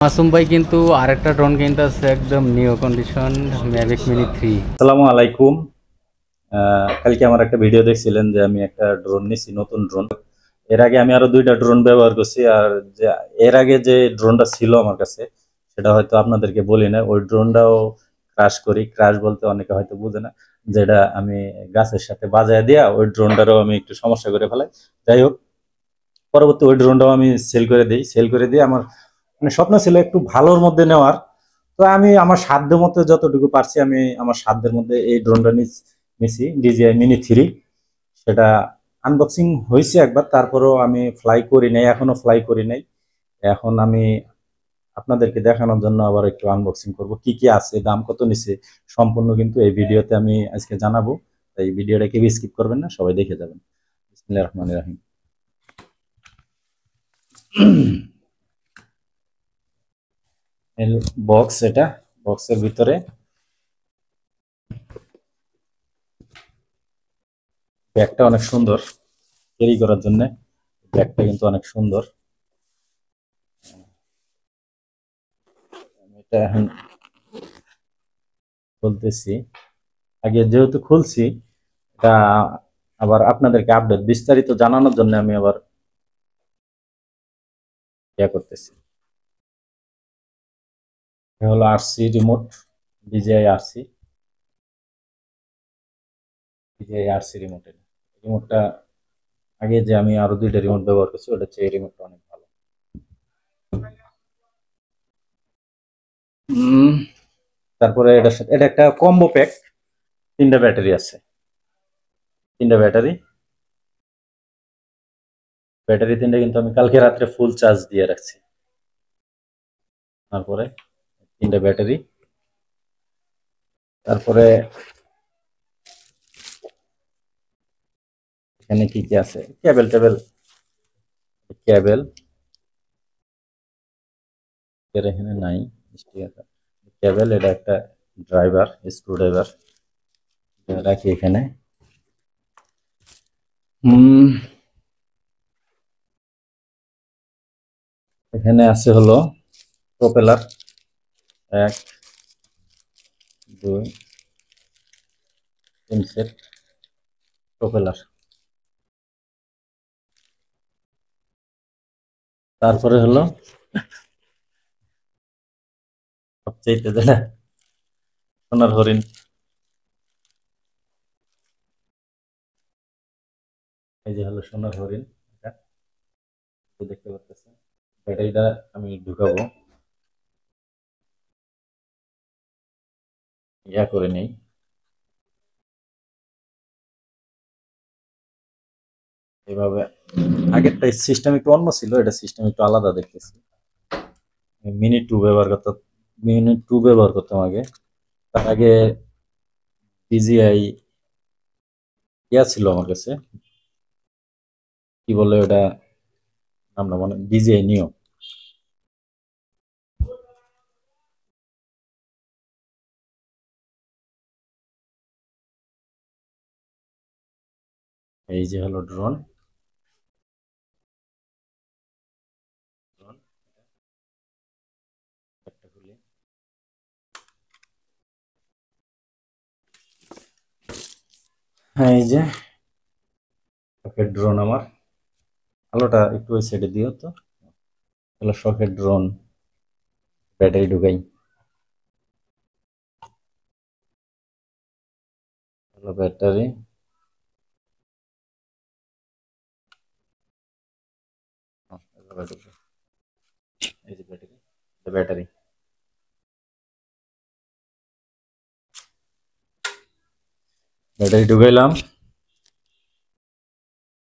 মাসুম ভাই কিন্তু আরেকটা ড্রোন কিনতেছে একদম নিউ কন্ডিশন ম্যাভিক মিনি 3। আসসালামু আলাইকুম। কালকে আমার একটা ভিডিও দেখছিলেন যে আমি একটা ড্রোন নিছি, নতুন ড্রোন। এর আগে আমি আরো দুইটা ড্রোন ব্যবহার করছি। আর যে এর আগে যে ড্রোনটা ছিল আমার কাছে, সেটা হয়তো আপনাদেরকে বলি না। ওই ড্রোনটাও ক্রাশ করি। ক্রাশ বলতে অনেকে হয়তো বুঝে না, যেটা আমি গাছের সাথে বাজায় দিয়া ওই ড্রোনটারও আমি একটু সমস্যা করে ফেলাই। যাই হোক, পরবর্তী ওই ড্রোনটাও আমি সেল করে দিই। সেল করে দিয়ে আমার মানে স্বপ্ন ছিল একটু ভালোর মধ্যে নেওয়ার। তো আমি আমার সাধ্য মতো যতটুকু পারছি, আমি আমার সাধ্যের মধ্যে এই ড্রোনটা নিছি, ডিজিআই মিনি 3। সেটা আনবক্সিং হয়েছে একবার, তারপরেও আমি ফ্লাই করি নাই, এখনো ফ্লাই করি নাই। এখন আমি আপনাদেরকে দেখানোর জন্য আবার একটু আনবক্সিং করব, কি কি আছে, দাম কত নিছে, সম্পূর্ণ কিন্তু এই ভিডিওতে আমি আজকে জানাবো। তাই ভিডিওটা কেউ স্কিপ করবেন না, সবাই দেখে যাবেন। বিসমিল্লাহির রহমানির রহিম। বক্স, এটা বক্সের ভিতরে ব্যাগটা অনেক সুন্দর ক্যারি করার জন্য। ব্যাগটা কিন্তু অনেক সুন্দর। আমি এটা এখন খুলতেছি। আগে যেহেতু খুলছি, এটা আবার আপনাদেরকে আপডেট বিস্তারিত জানানোর জন্য আমি আবার ইয়া করতেছি। এটা হলো RC remote, DJI RC, DJI RC remote. রিমোটটা আগে যে আমি আরো দুইটা রিমোট ব্যবহার করছি, ওটা হচ্ছে এই রিমোটটা অনেক ভালো। তারপরে এটার সাথে এটা একটা কম্বো প্যাক। তিনটা ব্যাটারি আছে, তিনটা ব্যাটারি। ব্যাটারি তিনটা কিন্তু আমি কালকে রাত্রে ফুল চার্জ দিয়ে রাখছি। তারপরে তিনটা ব্যাটারি। তারপরে এখানে কি কি আছে, কেবল টেবিল, কেবল এর এখানে নাই। কেবল, এটা একটা ড্রাইভার, স্ক্রু ড্রাইভার রাখি এখানে। এখানে আছে হলো প্রপেলার, 1 2 3 সেট প্রপেলার। তারপরে হলো সবচেয়ে যেটা সোনার হরিণ, এই যে হলো সোনার হরিণ। এটা দেখতে পাচ্ছেন। ব্যাটারিটা আমি ঢুকাবো, ইয়া করে নেই। এভাবে আগেরটা সিস্টেম একটু অন্য ছিল, এটা সিস্টেম একটু আলাদা দেখতেছি। মিনি 2 ব্যবহার করতাম আগে। তার আগে ডিজিআই ইয়া ছিল আমার কাছে, কি বলে ওটা, নামটা মনে, ডিজিআই নিও। এই যে হলো ড্রোন। হ্যাঁ, এই যে শখের ড্রোন আমার। আলোটা একটু ওই সাইডে দিও তো। হলো শখের ড্রোন। ব্যাটারি ঢুকাই, হলো ব্যাটারি। এই যে ব্যাটারি, ব্যাটারি ব্যাটারি ঢুকাইলাম।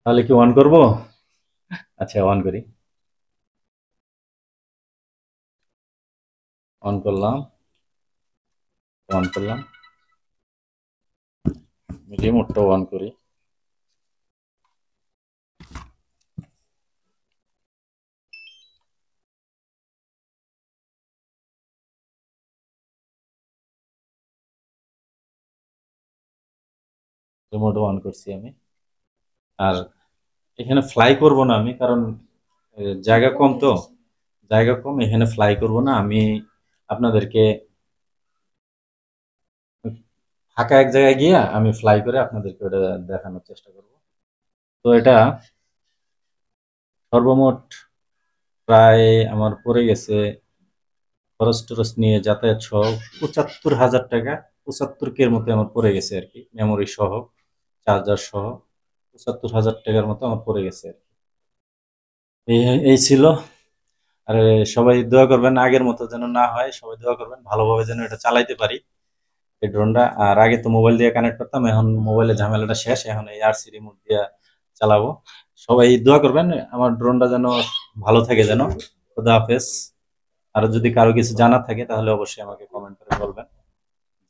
তাহলে কি অন করব? আচ্ছা, অন করি। অন করলাম, অন করলাম। রিমোটটাও অন করি। রিমোটও অন করছি আমি। আর এখানে ফ্লাই করব না আমি, কারণ জায়গা কম তো। জায়গা কম, এখানে ফ্লাই করব না আমি। আপনাদেরকে ফাঁকা এক জায়গায় গিয়ে আমি ফ্লাই করে আপনাদেরকে ওটা দেখানোর চেষ্টা করব। তো এটা সর্বমোট প্রায় আমার পড়ে গেছে খরচ টরচ নিয়ে যাতায়াত সহ ৭৫,০০০ টাকা, ৭৫K মতো আমার পড়ে গেছে আর কি, মেমোরি সহ চার্জার সহ ৭৫,০০০ টাকার মতো আমার পড়ে গেছে আর কি। এই এই ছিল। আর সবাই দোয়া করবেন আগের মতো যেন না হয়, সবাই দোয়া করবেন ভালোভাবে যেন এটা চালাইতে পারি এই ড্রোনটা। আর আগে তো মোবাইল দিয়ে কানেক্ট করতাম, এখন মোবাইলের ঝামেলাটা শেষ, এখন এই আরসি রিমোট দিয়ে চালাবো। সবাই দোয়া করবেন আমার ড্রোনটা যেন ভালো থাকে যেন। খোদা হাফেজ। আর যদি কারো কিছু জানার থাকে তাহলে অবশ্যই আমাকে কমেন্ট করে বলবেন,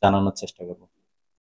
জানানোর চেষ্টা করবো।